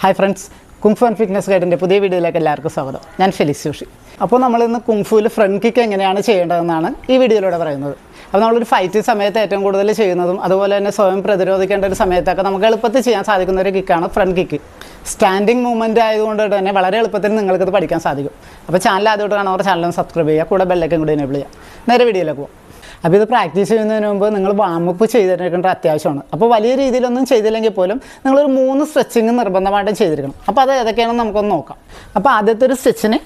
Hi friends, kung fu and fitness ഗൈഡിൻ്റെ പുതിയ വീഡിയോയിലേക്ക് എല്ലാവർക്കും സ്വാഗതം. ഞാൻ ഫെലിക്സ് ജോഷി. അപ്പോൾ നമ്മളിന്ന് കുങ്ഫുവിൽ ഫ്രണ്ട് കിക്ക് എങ്ങനെയാണ് ചെയ്യേണ്ടതെന്നാണ് ഈ വീഡിയോയിലൂടെ പറയുന്നത്. അപ്പോൾ നമ്മളൊരു ഫൈറ്റ് സമയത്ത് ഏറ്റവും കൂടുതൽ ചെയ്യുന്നതും അതുപോലെ തന്നെ സ്വയം പ്രതിരോധിക്കേണ്ട ഒരു സമയത്തൊക്കെ നമുക്ക് എളുപ്പത്തിൽ ചെയ്യാൻ സാധിക്കുന്ന ഒരു കിക്കാണ് ഫ്രണ്ട് കിക്ക്. സ്റ്റാൻഡിങ് മൂവ്മെൻറ്റ് ആയതുകൊണ്ട് തന്നെ വളരെ എളുപ്പത്തിൽ നിങ്ങൾക്കത് പഠിക്കാൻ സാധിക്കും. അപ്പോൾ ചാനൽ ആദ്യമായിട്ട് കാണുന്നവർ ചാനലും സബ്സ്ക്രൈബ് ചെയ്യുക, കൂടെ ബെല്ലൈക്കൻ കൂടി എനേബിൾ ചെയ്യുക. നേരെ വീഡിയോയിലേക്ക് പോകാം. അപ്പോൾ ഇത് പ്രാക്ടീസ് ചെയ്യുന്നതിന് മുമ്പ് നിങ്ങൾ വാമപ്പ് ചെയ്തിരിക്കേണ്ട അത്യാവശ്യമാണ്. അപ്പോൾ വലിയ രീതിയിലൊന്നും ചെയ്തില്ലെങ്കിൽ പോലും നിങ്ങളൊരു 3 സ്ട്രെച്ചിങ് നിർബന്ധമായിട്ടും ചെയ്തിരിക്കണം. അപ്പോൾ അത് ഏതൊക്കെയാണെന്ന് നമുക്കൊന്ന് നോക്കാം. അപ്പോൾ ആദ്യത്തെ ഒരു സ്ട്രെച്ചിന്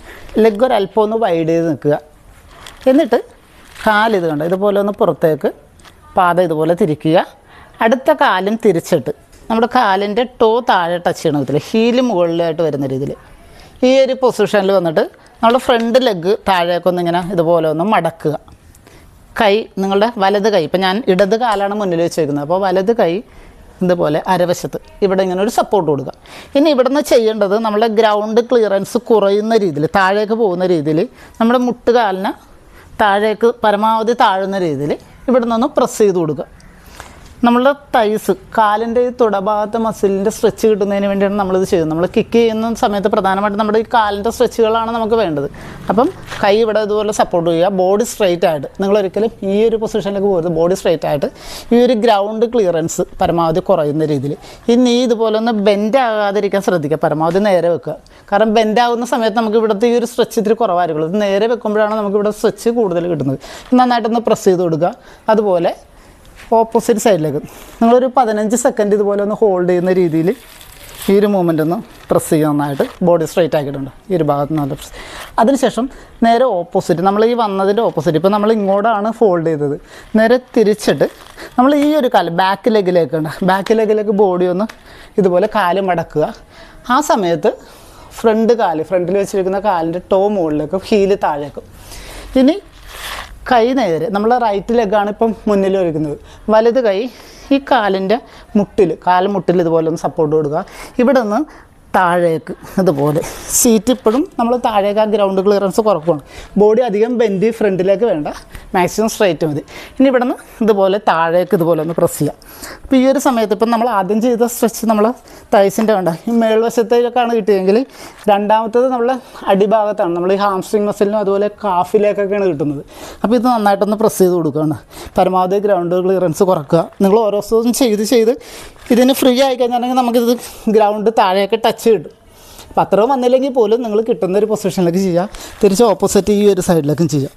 ലെഗ് ഒരു അല്പം ഒന്ന് വൈഡ് ചെയ്ത് നിൽക്കുക. എന്നിട്ട് കാലിത് കണ്ടോ ഇതുപോലെ ഒന്ന് പുറത്തേക്ക് പാദം ഇതുപോലെ തിരിക്കുക. അടുത്ത കാലും തിരിച്ചിട്ട് നമ്മുടെ കാലിൻ്റെ ടോ താഴെ ടച്ച് ചെയ്യണ വിധത്തിൽ ഹീല് മുകളിലായിട്ട് വരുന്ന രീതിയിൽ ഈ ഒരു പൊസിഷനിൽ വന്നിട്ട് നമ്മുടെ ഫ്രണ്ട് ലെഗ് താഴേക്കൊന്നിങ്ങനെ ഇതുപോലെ ഒന്ന് മടക്കുക. കൈ നിങ്ങളുടെ വലത് കൈ, ഇപ്പം ഞാൻ ഇടത് കാലാണ് മുന്നിൽ വെച്ചേക്കുന്നത്, അപ്പോൾ വലത് കൈ ഇതുപോലെ അരവശത്ത് ഇവിടെ ഇങ്ങനെ ഒരു സപ്പോർട്ട് കൊടുക്കുക. ഇനി ഇവിടെ നിന്ന് ചെയ്യേണ്ടത് നമ്മളെ ഗ്രൗണ്ട് ക്ലിയറൻസ് കുറയുന്ന രീതിയിൽ, താഴേക്ക് പോകുന്ന രീതിയിൽ നമ്മുടെ മുട്ടുകാലിന് താഴേക്ക് പരമാവധി താഴുന്ന രീതിയിൽ ഇവിടെ നിന്ന് പ്രസ് ചെയ്ത് കൊടുക്കുക. നമ്മളുടെ തൈസ്, കാലിൻ്റെ ഈ തുടഭാഗത്തെ മസിലിൻ്റെ സ്ട്രെച്ച് കിട്ടുന്നതിന് വേണ്ടിയാണ് നമ്മളിത് ചെയ്യുന്നത്. നമ്മൾ കിക്ക് ചെയ്യുന്ന സമയത്ത് പ്രധാനമായിട്ടും നമ്മുടെ ഈ കാലിൻ്റെ സ്ട്രെച്ചുകളാണ് നമുക്ക് വേണ്ടത്. അപ്പം കൈ ഇവിടെ ഇതുപോലെ സപ്പോർട്ട് ചെയ്യുക. ബോഡി സ്ട്രെയിറ്റ് ആയിട്ട്, നിങ്ങളൊരിക്കലും ഈ ഒരു പൊസിഷനിലേക്ക് പോകരുത്. ബോഡി സ്ട്രെയിറ്റ് ആയിട്ട് ഈ ഒരു ഗ്രൗണ്ട് ക്ലിയറൻസ് പരമാവധി കുറയുന്ന രീതിയിൽ ഈ നീ ഇതുപോലെ ഒന്ന് ബെൻഡ് ആകാതിരിക്കാൻ ശ്രദ്ധിക്കുക. പരമാവധി നേരെ വെക്കുക. കാരണം ബെൻഡ് ആകുന്ന സമയത്ത് നമുക്ക് ഇവിടുത്തെ ഈ ഒരു സ്ട്രെച്ച് ഇത്തിരി കുറവായിരിക്കുള്ളൂ. ഇത് നേരെ വെക്കുമ്പോഴാണ് നമുക്കിവിടെ സ്ട്രെച്ച് കൂടുതൽ കിട്ടുന്നത്. നന്നായിട്ടൊന്ന് പ്രസ് ചെയ്ത് കൊടുക്കുക. അതുപോലെ ഓപ്പോസിറ്റ് സൈഡിലേക്ക് നിങ്ങളൊരു 15 സെക്കൻഡ് ഇതുപോലെ ഒന്ന് ഹോൾഡ് ചെയ്യുന്ന രീതിയിൽ ഈ ഒരു മൂവ്മെൻ്റ് ഒന്ന് പ്രസ് ചെയ്യുക. നന്നായിട്ട് ബോഡി സ്ട്രെയിറ്റ് ആക്കിയിട്ടുണ്ട് ഈ ഒരു ഭാഗത്ത് നല്ല പ്രസ്. അതിനുശേഷം നേരെ ഓപ്പോസിറ്റ്, നമ്മൾ ഈ വന്നതിൻ്റെ ഓപ്പോസിറ്റ്, ഇപ്പോൾ നമ്മൾ ഇങ്ങോട്ടാണ് ഫോൾഡ് ചെയ്തത്, നേരെ തിരിച്ചിട്ട് നമ്മൾ ഈ ഒരു കാല് ബാക്ക് ലെഗിലേക്ക് ബോഡി ഒന്ന് ഇതുപോലെ കാല് മടക്കുക. ആ സമയത്ത് ഫ്രണ്ടിൽ വെച്ചിരിക്കുന്ന കാലിൻ്റെ ടോ മുകളിലേക്കും ഹീല് താഴേക്കും. ഇനി കൈ നേരെ, നമ്മൾ റൈറ്റ് ലെഗാണ് ഇപ്പം മുന്നിൽ വയ്ക്കുന്നത്. വലത് കൈ ഈ കാലിൻ്റെ മുട്ടിൽ ഇതുപോലെ ഒന്ന് സപ്പോർട്ട് കൊടുക്കുക. ഇവിടെ നിന്ന് താഴേക്ക് ഇതുപോലെ സീറ്റ് ഇപ്പോഴും നമ്മൾ താഴേക്ക് ആ ഗ്രൗണ്ട് ക്ലിയറൻസ് കുറക്കുകയാണ്. ബോഡി അധികം ബെൻഡ് ഫ്രണ്ടിലേക്ക് വേണ്ട, മാക്സിമം സ്ട്രൈറ്റ് മതി. ഇനി ഇവിടെ നിന്ന് ഇതുപോലെ താഴേക്ക് ഇതുപോലെ ഒന്ന് പ്രസ് ചെയ്യുക. അപ്പോൾ ഈ ഒരു സമയത്ത് ഇപ്പം നമ്മൾ ആദ്യം ചെയ്ത സ്ട്രെച്ച് നമ്മൾ തൈസിൻ്റെ വേണ്ട ഈ മേൽവശത്തേക്കാണ് കിട്ടിയെങ്കിൽ രണ്ടാമത്തേത് നമ്മളെ അടിഭാഗത്താണ്, നമ്മൾ ഈ ഹാംസ്ട്രിങ് മസിലിനും അതുപോലെ കാഫിലേക്കൊക്കെയാണ് കിട്ടുന്നത്. അപ്പോൾ ഇത് നന്നായിട്ടൊന്ന് പ്രസ് ചെയ്ത് കൊടുക്കുകയാണ്. പരമാവധി ഗ്രൗണ്ട് ക്ലിയറൻസ് കുറക്കുക. നിങ്ങൾ ഓരോ ദിവസവും ചെയ്ത് ഇതിന് ഫ്രീ ആയിക്കഴിഞ്ഞാണെങ്കിൽ നമുക്കിത് ഗ്രൗണ്ട് താഴേക്ക് ടച്ച് കിട്ടും. അപ്പം അത്രയും വന്നില്ലെങ്കിൽ പോലും നിങ്ങൾ കിട്ടുന്ന ഒരു പൊസിഷനിലേക്ക് ചെയ്യുക. തിരിച്ച് ഓപ്പോസിറ്റ് ഈ ഒരു സൈഡിലേക്കും ചെയ്യുക.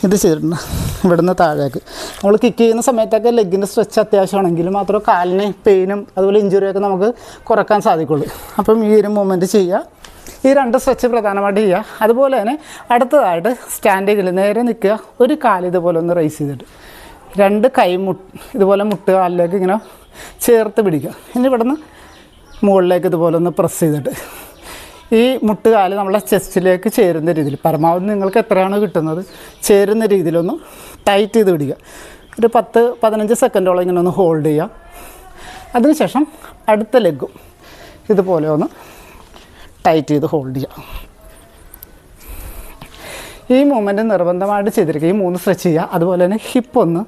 ഇത് ചെയ്തിട്ടുണ്ട്. ഇവിടുന്ന് താഴേക്ക് നമ്മൾ കിക്ക് ചെയ്യുന്ന സമയത്തൊക്കെ ലെഗിൻ്റെ സ്ട്രെച്ച് അത്യാവശ്യമാണെങ്കിൽ മാത്രമേ കാലിന് പെയിനും അതുപോലെ ഇഞ്ചുറിയൊക്കെ നമുക്ക് കുറക്കാൻ സാധിക്കുള്ളൂ. അപ്പം ഈ ഒരു മൂവ്മെൻറ്റ് ചെയ്യുക. ഈ 2 സ്ട്രെച്ച് പ്രധാനമായിട്ട് ചെയ്യുക. അതുപോലെ തന്നെ അടുത്തതായിട്ട് സ്റ്റാൻഡിങ്ങിൽ നേരെ നിൽക്കുക. ഒരു കാല് ഇതുപോലെ ഒന്ന് റൈസ് ചെയ്തിട്ട് 2 കൈ ഇതുപോലെ കാലിലേക്ക് ഇങ്ങനെ ചേർത്ത് പിടിക്കുക. ഇനി ഇവിടുന്ന് മുകളിലേക്ക് ഇതുപോലെ ഒന്ന് പ്രസ് ചെയ്തിട്ട് ഈ മുട്ടുകാല് നമ്മളെ ചെസ്റ്റിലേക്ക് ചേരുന്ന രീതിയിൽ, പരമാവധി നിങ്ങൾക്ക് എത്രയാണ് കിട്ടുന്നത് ചേരുന്ന രീതിയിലൊന്ന് ടൈറ്റ് ചെയ്ത് പിടിക്കുക. ഒരു 10-15 സെക്കൻഡോളം ഇങ്ങനെ ഒന്ന് ഹോൾഡ് ചെയ്യുക. അതിനുശേഷം അടുത്ത ലെഗും ഇതുപോലെ ഒന്ന് ടൈറ്റ് ചെയ്ത് ഹോൾഡ് ചെയ്യുക. ഈ മൂവ്മെൻറ്റ് നിർബന്ധമായിട്ട് ചെയ്തിരിക്കുക. ഈ 3 സ്ട്രെച്ച് ചെയ്യുക. അതുപോലെ തന്നെ ഹിപ്പ് ഒന്ന്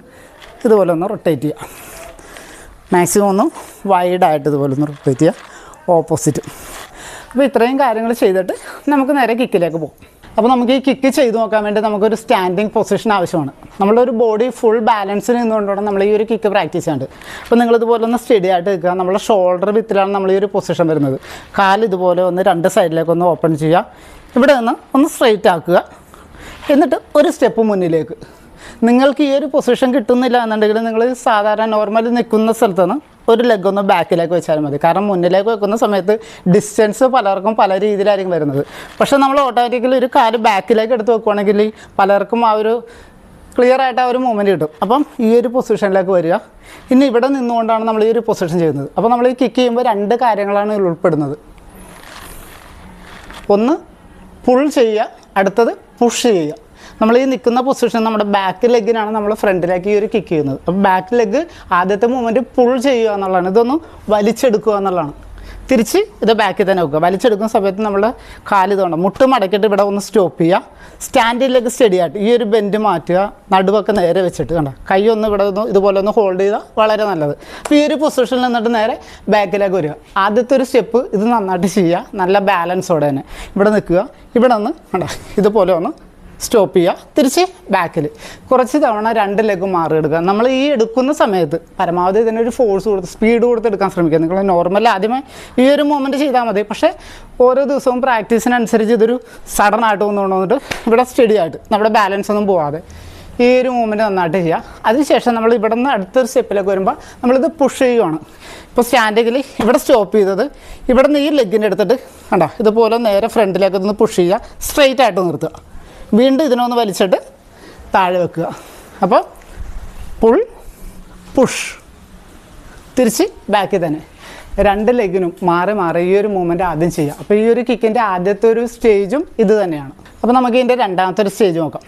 ഇതുപോലെ ഒന്ന് റൊട്ടേറ്റ് ചെയ്യുക. മാക്സിമം ഒന്ന് വൈഡായിട്ട് ഇതുപോലെ ഒന്ന് റൊട്ടേറ്റ് ചെയ്യുക ഓപ്പോസിറ്റ്. അപ്പോൾ ഇത്രയും കാര്യങ്ങൾ ചെയ്തിട്ട് നമുക്ക് നേരെ കിക്കിലേക്ക് പോകും. അപ്പോൾ നമുക്ക് ഈ കിക്ക് ചെയ്ത് നോക്കാൻ വേണ്ടി നമുക്കൊരു സ്റ്റാൻഡിങ് പൊസിഷൻ ആവശ്യമാണ്. നമ്മളൊരു ബോഡി ഫുൾ ബാലൻസിൽ നിന്നുകൊണ്ടാണ് നമ്മൾ ഈ ഒരു കിക്ക് പ്രാക്ടീസ് ചെയ്യേണ്ടത്. അപ്പോൾ നിങ്ങളിതുപോലെ ഒന്ന് സ്റ്റഡി ആയിട്ട് നിൽക്കുക. നമ്മുടെ ഷോൾഡർ വിത്തിലാണ് നമ്മൾ ഈ ഒരു പൊസിഷൻ വരുന്നത്. കാല് ഇതുപോലെ ഒന്ന് 2 സൈഡിലേക്കൊന്ന് ഓപ്പൺ ചെയ്യുക. ഇവിടെ നിന്ന് ഒന്ന് സ്ട്രെയിറ്റ് ആക്കുക. എന്നിട്ട് ഒരു സ്റ്റെപ്പ് മുന്നിലേക്ക്. നിങ്ങൾക്ക് ഈ ഒരു പൊസിഷൻ കിട്ടുന്നില്ല എന്നുണ്ടെങ്കിൽ നിങ്ങൾ സാധാരണ നോർമലി നിൽക്കുന്ന സ്ഥലത്ത് നിന്ന് ഒരു ലെഗ് ഒന്ന് ബാക്കിലേക്ക് വെച്ചാൽ മതി. കാരണം മുന്നിലേക്ക് വെക്കുന്ന സമയത്ത് ഡിസ്റ്റൻസ് പലർക്കും പല രീതിയിലായിരിക്കും വരുന്നത്. പക്ഷേ നമ്മൾ ഓട്ടോമാറ്റിക്കലി ഒരു കാല് ബാക്കിലേക്ക് എടുത്ത് വെക്കുകയാണെങ്കിൽ പലർക്കും ആ ഒരു ക്ലിയർ ആയിട്ട് ആ ഒരു മൂവ്മെൻറ്റ് കിട്ടും. അപ്പം ഈ ഒരു പൊസിഷനിലേക്ക് വരിക. ഇനി ഇവിടെ നിന്നുകൊണ്ടാണ് നമ്മൾ ഈ ഒരു പൊസിഷൻ ചെയ്യുന്നത്. അപ്പോൾ നമ്മൾ ഈ കിക്ക് ചെയ്യുമ്പോൾ 2 കാര്യങ്ങളാണ് ഉൾപ്പെടുന്നത്. ഒന്ന് പുൾ ചെയ്യുക, അടുത്തത് പുഷ് ചെയ്യുക. നമ്മൾ ഈ നിൽക്കുന്ന പൊസിഷൻ നമ്മുടെ ബാക്ക് ലെഗിനാണ് നമ്മൾ ഫ്രണ്ടിലേക്ക് ഈ ഒരു കിക്ക് ചെയ്യുന്നത്. അപ്പോൾ ബാക്ക് ലെഗ് ആദ്യത്തെ മൂവ്മെൻറ്റ് പുൾ ചെയ്യുക എന്നുള്ളതാണ്. ഇതൊന്ന് വലിച്ചെടുക്കുക എന്നുള്ളതാണ്. തിരിച്ച് ഇത് ബാക്കിൽ തന്നെ വെക്കുക. വലിച്ചെടുക്കുന്ന സമയത്ത് നമ്മൾ കാല് തോണം മുട്ട് മടക്കിയിട്ട് ഇവിടെ ഒന്ന് സ്റ്റോപ്പ് ചെയ്യുക. സ്റ്റാൻഡിലേക്ക് സ്റ്റഡി ആയിട്ട് ഈ ഒരു ബെൻഡ് മാറ്റുക. നടുവൊക്കെ നേരെ വെച്ചിട്ട് കണ്ട കൈ ഒന്ന് ഇവിടെ ഒന്ന് ഇതുപോലെ ഒന്ന് ഹോൾഡ് ചെയ്താൽ വളരെ നല്ലത്. അപ്പോൾ ഈ ഒരു പൊസിഷനിൽ നിന്നിട്ട് നേരെ ബാക്കിലേക്ക് വരിക. ആദ്യത്തെ ഒരു സ്റ്റെപ്പ് ഇത് നന്നായിട്ട് ചെയ്യുക, നല്ല ബാലൻസോടെ തന്നെ. ഇവിടെ നിൽക്കുക, ഇവിടെ ഒന്ന് കണ്ട ഇതുപോലെ ഒന്ന് സ്റ്റോപ്പ് ചെയ്യുക. തിരിച്ച് ബാക്കിൽ കുറച്ച് തവണ 2 ലെഗ് മാറിയെടുക്കുക. നമ്മൾ ഈ എടുക്കുന്ന സമയത്ത് പരമാവധി ഇതിനൊരു ഫോഴ്സ് കൊടുത്ത് സ്പീഡ് കൊടുത്ത് എടുക്കാൻ ശ്രമിക്കുക. നിങ്ങൾ നോർമൽ ആദ്യമേ ഈ ഒരു മൂവ്മെൻറ്റ് ചെയ്താൽ മതി. പക്ഷേ ഓരോ ദിവസവും പ്രാക്ടീസിനനുസരിച്ച് ഇതൊരു സഡൻ ആയിട്ട് കൊണ്ടുവന്നിട്ട് ഇവിടെ സ്റ്റഡി ആയിട്ട് നമ്മുടെ ബാലൻസ് ഒന്നും പോവാതെ ഈ ഒരു മൂവ്മെൻറ്റ് നന്നായിട്ട് ചെയ്യുക. അതിനുശേഷം നമ്മൾ ഇവിടെ നിന്ന് അടുത്തൊരു സ്റ്റെപ്പിലേക്ക് വരുമ്പോൾ നമ്മളിത് പുഷ് ചെയ്യുകയാണ്. ഇപ്പോൾ സ്റ്റാൻഡിങ്ങിൽ ഇവിടെ സ്റ്റോപ്പ് ചെയ്തത് ഇവിടെ നിന്ന് ഈ ലെഗിൻ്റെ എടുത്തിട്ട് കണ്ടോ ഇതുപോലെ നേരെ ഫ്രണ്ടിലേക്ക് ഒന്ന് പുഷ് ചെയ്യുക. സ്ട്രെയിറ്റ് ആയിട്ട് നിർത്തുക. വീണ്ടും ഇതിനൊന്ന് വലിച്ചിട്ട് താഴെ വെക്കുക. അപ്പോൾ പുൾ പുഷ് തിരിച്ച് ബാക്കിൽ തന്നെ 2 ലെഗിനും മാറി മാറി ഈ ഒരു മൂവ്മെൻറ്റ് ആദ്യം ചെയ്യുക. അപ്പോൾ ഈ ഒരു കിക്കിൻ്റെ ആദ്യത്തെ ഒരു സ്റ്റേജും ഇത് തന്നെയാണ്. അപ്പോൾ നമുക്ക് ഇതിൻ്റെ രണ്ടാമത്തെ ഒരു സ്റ്റേജ് നോക്കാം.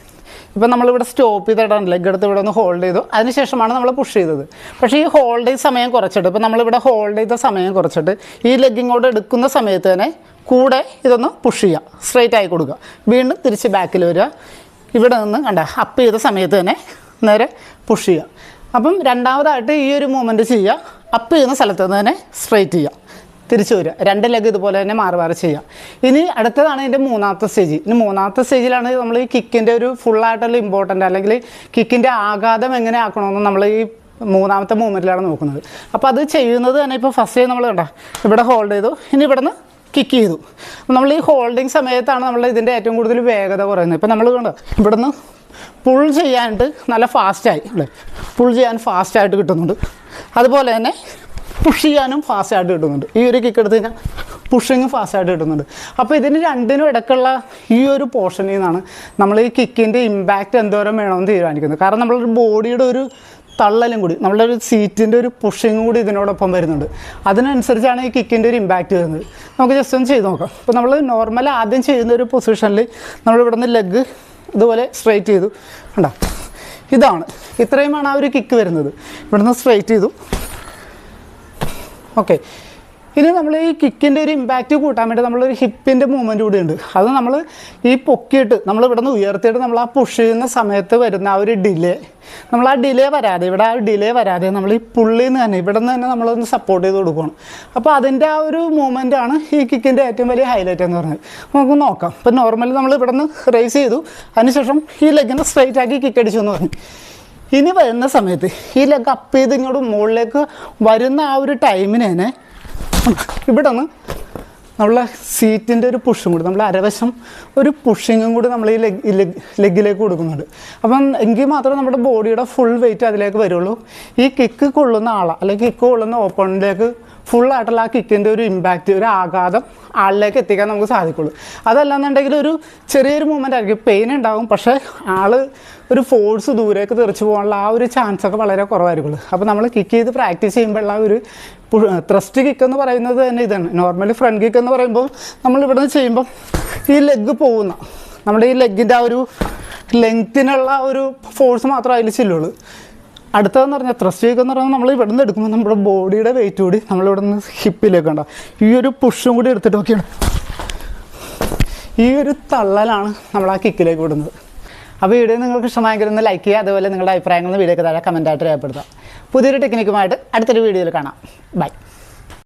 ഇപ്പോൾ നമ്മളിവിടെ സ്റ്റോപ്പ് ചെയ്തിട്ടാണ് ലെഗ് എടുത്ത് ഇവിടെ ഒന്ന് ഹോൾഡ് ചെയ്തു. അതിനുശേഷമാണ് നമ്മൾ പുഷ് ചെയ്തത്. പക്ഷേ ഈ ഹോൾഡ് ചെയ്ത സമയം കുറച്ചിട്ട് ഇപ്പോൾ നമ്മളിവിടെ ഹോൾഡ് ചെയ്ത സമയം കുറച്ചിട്ട് ഈ ലെഗിങ്ങോട് എടുക്കുന്ന സമയത്ത് തന്നെ കൂടെ ഇതൊന്ന് പുഷ് ചെയ്യുക. സ്ട്രെയിറ്റ് ആയി കൊടുക്കുക. വീണ്ടും തിരിച്ച് ബാക്കിൽ വരിക. ഇവിടെ നിന്ന് കണ്ട അപ്പ് ചെയ്ത സമയത്ത് തന്നെ നേരെ പുഷ് ചെയ്യുക. അപ്പം രണ്ടാമതായിട്ട് ഈ ഒരു മൂവ്മെൻറ്റ് ചെയ്യുക. അപ്പ് ചെയ്യുന്ന സ്ഥലത്ത് നിന്ന് തന്നെ സ്ട്രെയിറ്റ് ചെയ്യുക. തിരിച്ചു വരിക. 2 ലെഗ് ഇതുപോലെ തന്നെ മാറി മാറി ചെയ്യുക. ഇനി അടുത്തതാണ് ഇതിൻ്റെ മൂന്നാമത്തെ സ്റ്റേജ്. ഇനി മൂന്നാമത്തെ സ്റ്റേജിലാണ് നമ്മൾ ഈ കിക്കിൻ്റെ ഒരു ഫുള്ളായിട്ടുള്ള ഇമ്പോർട്ടൻ്റ് അല്ലെങ്കിൽ കിക്കിൻ്റെ ആഘാതം എങ്ങനെ ആക്കണമെന്ന് നമ്മൾ ഈ മൂന്നാമത്തെ മൂവ്മെൻറ്റിലാണ് നോക്കുന്നത്. അപ്പോൾ അത് ചെയ്യുന്നത് തന്നെ ഇപ്പോൾ ഫസ്റ്റ് നമ്മൾ കണ്ട ഇവിടെ ഹോൾഡ് ചെയ്തു. ഇനി ഇവിടെ നിന്ന് കിക്ക് ചെയ്തു. നമ്മൾ ഈ ഹോൾഡിങ് സമയത്താണ് നമ്മൾ ഇതിൻ്റെ ഏറ്റവും കൂടുതൽ വേഗത കുറയുന്നത്. ഇപ്പോൾ നമ്മൾ കണ്ട ഇവിടെ നിന്ന് പുൾ ചെയ്യാനായിട്ട് നല്ല ഫാസ്റ്റായി അല്ലേ, പുൾ ചെയ്യാൻ ഫാസ്റ്റായിട്ട് കിട്ടുന്നുണ്ട്. അതുപോലെ തന്നെ പുഷ് ചെയ്യാനും ഫാസ്റ്റായിട്ട് കിട്ടുന്നുണ്ട്. ഈ ഒരു കിക്ക് എടുത്ത് കഴിഞ്ഞാൽ പുഷിങ് ഫാസ്റ്റായിട്ട് കിട്ടുന്നുണ്ട്. അപ്പോൾ ഇതിന് രണ്ടിനും ഇടയ്ക്കുള്ള ഈ ഒരു പോർഷനിൽ നിന്നാണ് നമ്മൾ ഈ കിക്കിൻ്റെ ഇമ്പാക്റ്റ് എന്തോരം വേണമെന്ന് തീരുമാനിക്കുന്നത്. കാരണം നമ്മളൊരു ബോഡിയുടെ ഒരു തള്ളലും കൂടി നമ്മളുടെ ഒരു സീറ്റിൻ്റെ ഒരു പുഷിങ് കൂടി ഇതിനോടൊപ്പം വരുന്നുണ്ട്. അതിനനുസരിച്ചാണ് ഈ കിക്കിൻ്റെ ഒരു ഇമ്പാക്റ്റ് വരുന്നത്. നമുക്ക് ജസ്റ്റ് ഒന്ന് ചെയ്ത് നോക്കാം. ഇപ്പോൾ നമ്മൾ നോർമൽ ആദ്യം ചെയ്യുന്ന ഒരു പൊസിഷനിൽ നമ്മളിവിടെ നിന്ന് ലെഗ് ഇതുപോലെ സ്ട്രെയിറ്റ് ചെയ്തു കണ്ടോ, ഇതാണ് ഇത്രയുമാണ് ആ ഒരു കിക്ക് വരുന്നത്. ഇവിടെ നിന്ന് സ്ട്രെയിറ്റ് ചെയ്തു. ഓക്കെ, ഇനി നമ്മൾ ഈ കിക്കിൻ്റെ ഒരു ഇമ്പാക്റ്റ് കൂട്ടാൻ വേണ്ടി നമ്മളൊരു ഹിപ്പിൻ്റെ മൂവ്മെൻറ്റ് കൂടി ഉണ്ട്. അത് നമ്മൾ ഈ പൊക്കിയിട്ട് നമ്മൾ ഇവിടെ നിന്ന് ഉയർത്തിയിട്ട് നമ്മൾ ആ പുഷ് ചെയ്യുന്ന സമയത്ത് വരുന്ന ആ ഒരു ഡിലേ, നമ്മൾ ആ ഡിലേ വരാതെ ഇവിടെ ആ ഡിലേ വരാതെ നമ്മൾ ഈ പുള്ളിയിൽ നിന്ന് തന്നെ ഇവിടെ നിന്ന് തന്നെ നമ്മളൊന്ന് സപ്പോർട്ട് ചെയ്ത് കൊടുക്കുകയാണ്. അപ്പോൾ അതിൻ്റെ ആ ഒരു മൂവ്മെൻറ്റാണ് ഈ കിക്കിൻ്റെ ഏറ്റവും വലിയ ഹൈലൈറ്റ് എന്ന് പറഞ്ഞത്. നമുക്ക് നോക്കാം. ഇപ്പോൾ നോർമലി നമ്മൾ ഇവിടെ നിന്ന് റേസ് ചെയ്തു, അതിനുശേഷം ഈ ലെഗിനെ സ്ട്രെയിറ്റ് ആക്കി കിക്ക് അടിച്ചു എന്ന് പറഞ്ഞു. ഇനി വരുന്ന സമയത്ത് ഈ ലെഗ് അപ്പ് ചെയ്ത് ഇങ്ങോട്ട് മുകളിലേക്ക് വരുന്ന ആ ഒരു ടൈമിന് തന്നെ ഇവിടെ നിന്ന് നമ്മളെ സീറ്റിൻ്റെ ഒരു പുഷും കൂടി നമ്മൾ അരവശം ഒരു പുഷിങ്ങും കൂടി നമ്മൾ ഈ ലെഗിലേക്ക് കൊടുക്കുന്നുണ്ട്. അപ്പം എങ്കിൽ മാത്രമേ നമ്മുടെ ബോഡിയുടെ ഫുൾ വെയിറ്റ് അതിലേക്ക് വരുള്ളൂ. ഈ കിക്ക് കൊള്ളുന്ന ആളെ അല്ലെങ്കിൽ കിക്ക് കൊള്ളുന്ന ഓപ്പണിലേക്ക് ഫുള്ളായിട്ടുള്ള ആ കിക്കിൻ്റെ ഒരു ഇമ്പാക്റ്റ്, ഒരു ആഘാതം ആളിലേക്ക് എത്തിക്കാൻ നമുക്ക് സാധിക്കുള്ളൂ. അതല്ലാന്നുണ്ടെങ്കിൽ ഒരു ചെറിയൊരു മൂവ്മെൻ്റ് ആയിരിക്കും, പെയിൻ ഉണ്ടാകും, പക്ഷേ ആൾ ഒരു ഫോഴ്സ് ദൂരേക്ക് തെറിച്ച് പോകാനുള്ള ആ ഒരു ചാൻസൊക്കെ വളരെ കുറവായിരിക്കുള്ളൂ. അപ്പോൾ നമ്മൾ കിക്ക് ചെയ്ത് പ്രാക്ടീസ് ചെയ്യുമ്പോഴുള്ള ഒരു ത്രസ്റ്റ് കിക്ക് എന്ന് പറയുന്നത് തന്നെ ഇതാണ്. നോർമലി ഫ്രണ്ട് കിക്ക് എന്ന് പറയുമ്പോൾ നമ്മൾ ഇവിടെ നിന്ന് ചെയ്യുമ്പം ഈ ലെഗ് പോകുന്ന നമ്മുടെ ഈ ലെഗിൻ്റെ ആ ഒരു ലെങ്ത്തിനുള്ള ഒരു ഫോഴ്സ് മാത്രമേ അതിൽ ചെല്ലുള്ളൂ. അടുത്തതെന്ന് പറഞ്ഞാൽ ത്രസ്റ്റ് കിക്ക് എന്ന് പറഞ്ഞാൽ നമ്മൾ ഇവിടെ നിന്ന് എടുക്കുമ്പോൾ നമ്മുടെ ബോഡിയുടെ വെയിറ്റ് കൂടി നമ്മളിവിടെ നിന്ന് ഹിപ്പിലേക്ക് ഉണ്ടാകും. ഈ ഒരു പുഷും കൂടി എടുത്തിട്ട് നോക്കിയാണ് ഈ ഒരു തള്ളലാണ് നമ്മൾ ആ കിക്കിലേക്ക് വിടുന്നത്. അപ്പോൾ വീഡിയോ നിങ്ങൾക്ക് ഇഷ്ടമായെങ്കിൽ ഒന്ന് ലൈക്ക് ചെയ്യുക. അതുപോലെ നിങ്ങളുടെ അഭിപ്രായങ്ങൾ വീഡിയോക്ക് താഴെ കമൻറ്റായിട്ട് രേഖപ്പെടുത്തുക. പുതിയൊരു ടെക്നിക്കുമായിട്ട് അടുത്തൊരു വീഡിയോയിൽ കാണാം. ബൈ.